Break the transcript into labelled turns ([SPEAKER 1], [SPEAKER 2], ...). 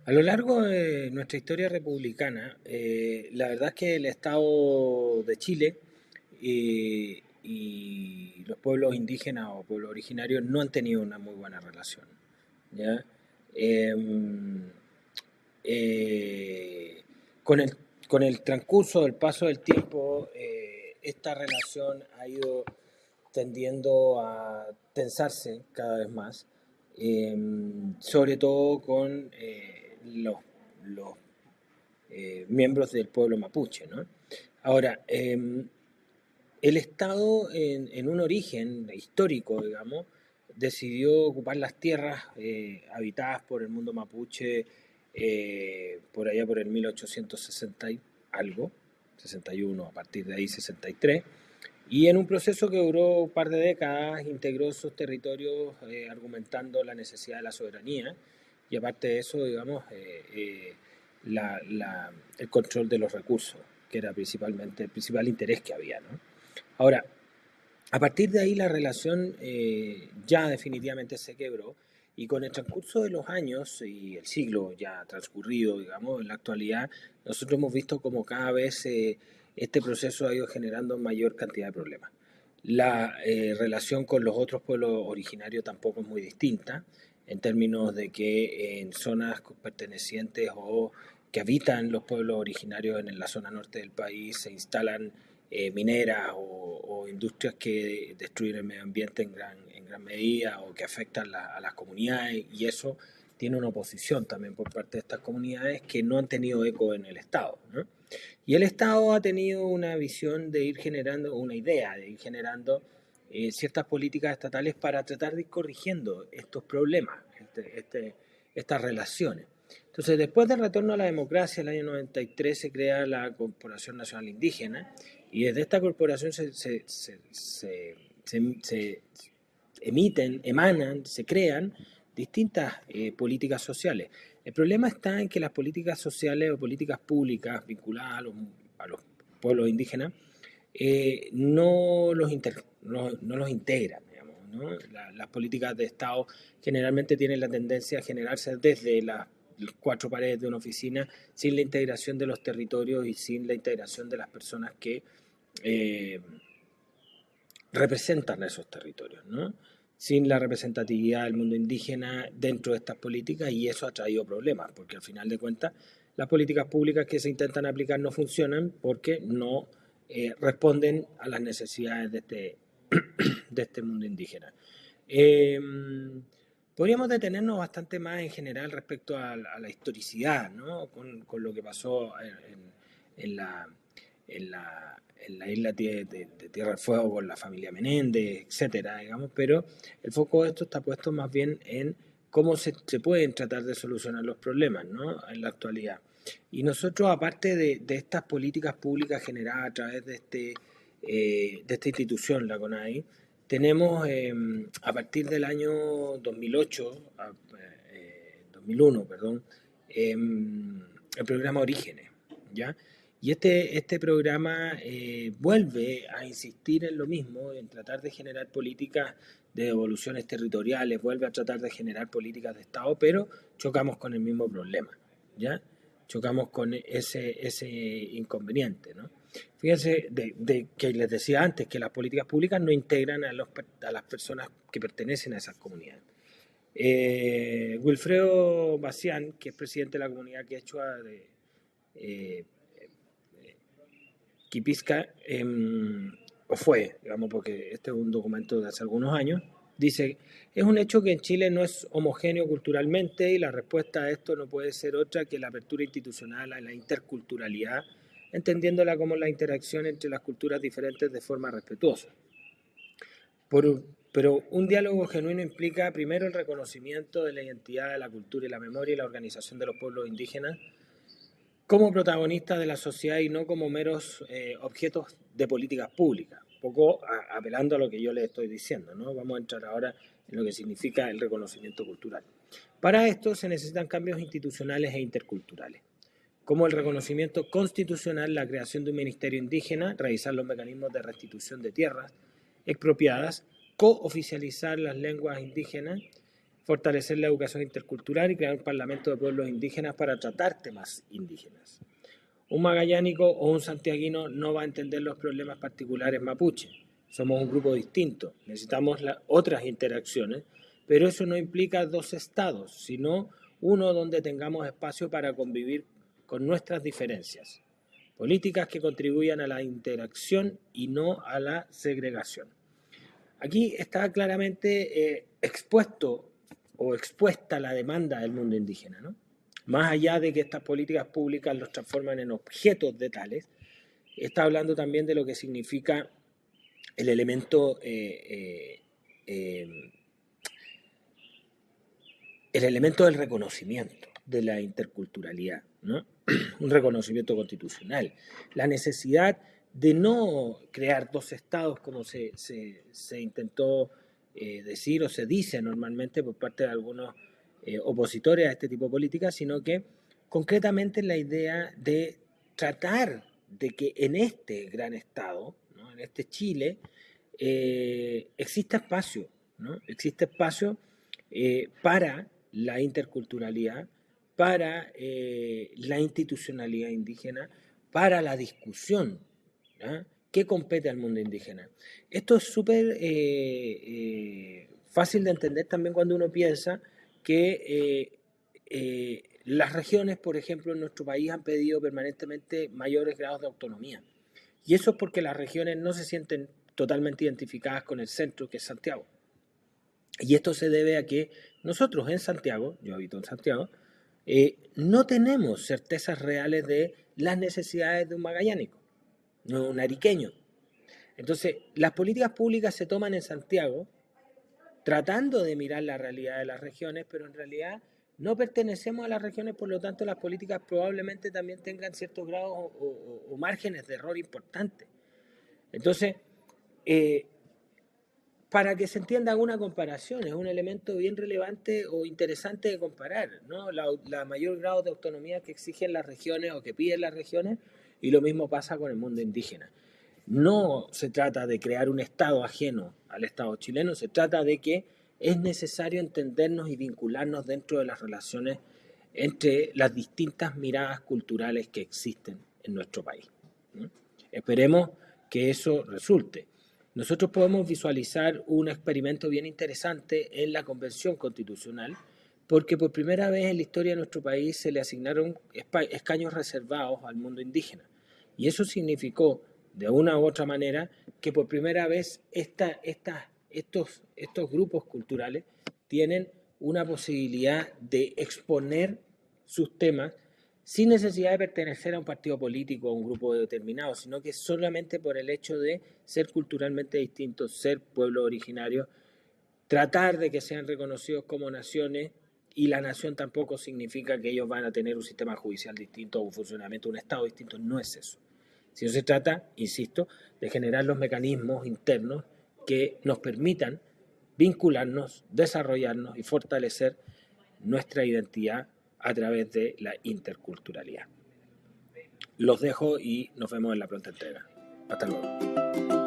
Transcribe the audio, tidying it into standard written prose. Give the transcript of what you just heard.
[SPEAKER 1] A lo largo de nuestra historia republicana, la verdad es que el Estado de Chile y los pueblos indígenas o pueblos originarios no han tenido una muy buena relación. ¿Ya? Em, eh, con el, con el transcurso del paso del tiempo, esta relación ha ido tendiendo a tensarse cada vez más, sobre todo con los miembros del pueblo mapuche, ¿no? Ahora, el Estado en un origen histórico, digamos, decidió ocupar las tierras habitadas por el mundo mapuche por allá por el 1860 y algo, 61, a partir de ahí 63, y en un proceso que duró un par de décadas integró esos territorios argumentando la necesidad de la soberanía y aparte de eso, digamos, el control de los recursos, que era principalmente el principal interés que había, ¿no? Ahora, a partir de ahí la relación ya definitivamente se quebró y con el transcurso de los años y el siglo ya transcurrido, digamos, en la actualidad, nosotros hemos visto como cada vez este proceso ha ido generando mayor cantidad de problemas. La relación con los otros pueblos originarios tampoco es muy distinta, en términos de que en zonas pertenecientes o que habitan los pueblos originarios en la zona norte del país se instalan mineras o industrias que destruyen el medio ambiente en gran medida o que afectan a las comunidades y eso tiene una oposición también por parte de estas comunidades que no han tenido eco en el Estado, ¿no? Y el Estado ha tenido una visión de ir generando, una idea de ir generando ciertas políticas estatales para tratar de ir corrigiendo estos problemas, estas relaciones. Entonces, después del retorno a la democracia, el año 93 se crea la Corporación Nacional Indígena y desde esta corporación se emiten, emanan, se crean distintas políticas sociales. El problema está en que las políticas sociales o políticas públicas vinculadas a los pueblos indígenas no los integran. Digamos, ¿no? Las políticas de Estado generalmente tienen la tendencia a generarse desde las cuatro paredes de una oficina sin la integración de los territorios y sin la integración de las personas que eh, representan a esos territorios, ¿no? Sin la representatividad del mundo indígena dentro de estas políticas y eso ha traído problemas, porque al final de cuentas las políticas públicas que se intentan aplicar no funcionan porque no responden a las necesidades de este mundo indígena. Eh, Podríamos detenernos bastante más en general respecto a la historicidad, ¿no? Con lo que pasó en la, en la isla de Tierra del Fuego con la familia Menéndez, etcétera, digamos, pero el foco de esto está puesto más bien en cómo se pueden tratar de solucionar los problemas, ¿no? En la actualidad. Y nosotros, aparte de estas políticas públicas generadas a través de esta institución, la CONAI, tenemos a partir del año 2008, 2001, perdón, el programa Orígenes, ¿ya? Y este programa vuelve a insistir en lo mismo, en tratar de generar políticas de devoluciones territoriales, vuelve a tratar de generar políticas de Estado, pero chocamos con el mismo problema, ¿ya? Chocamos con ese inconveniente, ¿no? Fíjense que les decía antes que las políticas públicas no integran a las personas que pertenecen a esas comunidades. Wilfredo Bacián, que es presidente de la comunidad quechua de eh, Quipisca, o fue, digamos, porque este es un documento de hace algunos años, dice, es un hecho que en Chile no es homogéneo culturalmente y la respuesta a esto no puede ser otra que la apertura institucional a la interculturalidad, entendiéndola como la interacción entre las culturas diferentes de forma respetuosa. Pero un diálogo genuino implica primero el reconocimiento de la identidad de la cultura y la memoria y la organización de los pueblos indígenas como protagonistas de la sociedad y no como meros objetos de políticas públicas. Un poco apelando a lo que yo les estoy diciendo, ¿no? Vamos a entrar ahora en lo que significa el reconocimiento cultural. Para esto se necesitan cambios institucionales e interculturales, como el reconocimiento constitucional, la creación de un ministerio indígena, revisar los mecanismos de restitución de tierras expropiadas, cooficializar las lenguas indígenas, fortalecer la educación intercultural y crear un parlamento de pueblos indígenas para tratar temas indígenas. Un magallánico o un santiaguino no va a entender los problemas particulares mapuche. Somos un grupo distinto, necesitamos otras interacciones, pero eso no implica dos estados, sino uno donde tengamos espacio para convivir con nuestras diferencias. Políticas que contribuyan a la interacción y no a la segregación. Aquí está claramente expuesto o expuesta la demanda del mundo indígena, ¿no? Más allá de que estas políticas públicas los transforman en objetos de tales, está hablando también de lo que significa el elemento del reconocimiento de la interculturalidad, ¿no? Un reconocimiento constitucional, la necesidad de no crear dos estados como se intentó decir o se dice normalmente por parte de algunos opositores a este tipo de políticas, sino que concretamente la idea de tratar de que en este gran estado, ¿no? En este Chile, exista espacio, ¿no? Existe espacio para la interculturalidad, para la institucionalidad indígena, para la discusión, ¿no? ¿Qué compete al mundo indígena? Esto es súper fácil de entender también cuando uno piensa que las regiones, por ejemplo, en nuestro país han pedido permanentemente mayores grados de autonomía. Y eso es porque las regiones no se sienten totalmente identificadas con el centro, que es Santiago. Y esto se debe a que nosotros en Santiago, yo habito en Santiago, no tenemos certezas reales de las necesidades de un magallánico, no un ariqueño. Entonces, las políticas públicas se toman en Santiago tratando de mirar la realidad de las regiones, pero en realidad no pertenecemos a las regiones, por lo tanto las políticas probablemente también tengan ciertos grados o márgenes de error importantes. Entonces, para que se entienda una comparación, es un elemento bien relevante o interesante de comparar, ¿no? La mayor grado de autonomía que exigen las regiones o que piden las regiones, y lo mismo pasa con el mundo indígena. No se trata de crear un Estado ajeno al Estado chileno, se trata de que es necesario entendernos y vincularnos dentro de las relaciones entre las distintas miradas culturales que existen en nuestro país, ¿no? Esperemos que eso resulte. Nosotros podemos visualizar un experimento bien interesante en la Convención Constitucional, porque por primera vez en la historia de nuestro país se le asignaron escaños reservados al mundo indígena. Y eso significó, de una u otra manera, que por primera vez estos grupos culturales tienen una posibilidad de exponer sus temas sin necesidad de pertenecer a un partido político o un grupo determinado, sino que solamente por el hecho de ser culturalmente distintos, ser pueblo originario, tratar de que sean reconocidos como naciones, y la nación tampoco significa que ellos van a tener un sistema judicial distinto o un funcionamiento, un Estado distinto, no es eso. Sino se trata, insisto, de generar los mecanismos internos que nos permitan vincularnos, desarrollarnos y fortalecer nuestra identidad a través de la interculturalidad. Los dejo y nos vemos en la pronta entrega. Hasta luego.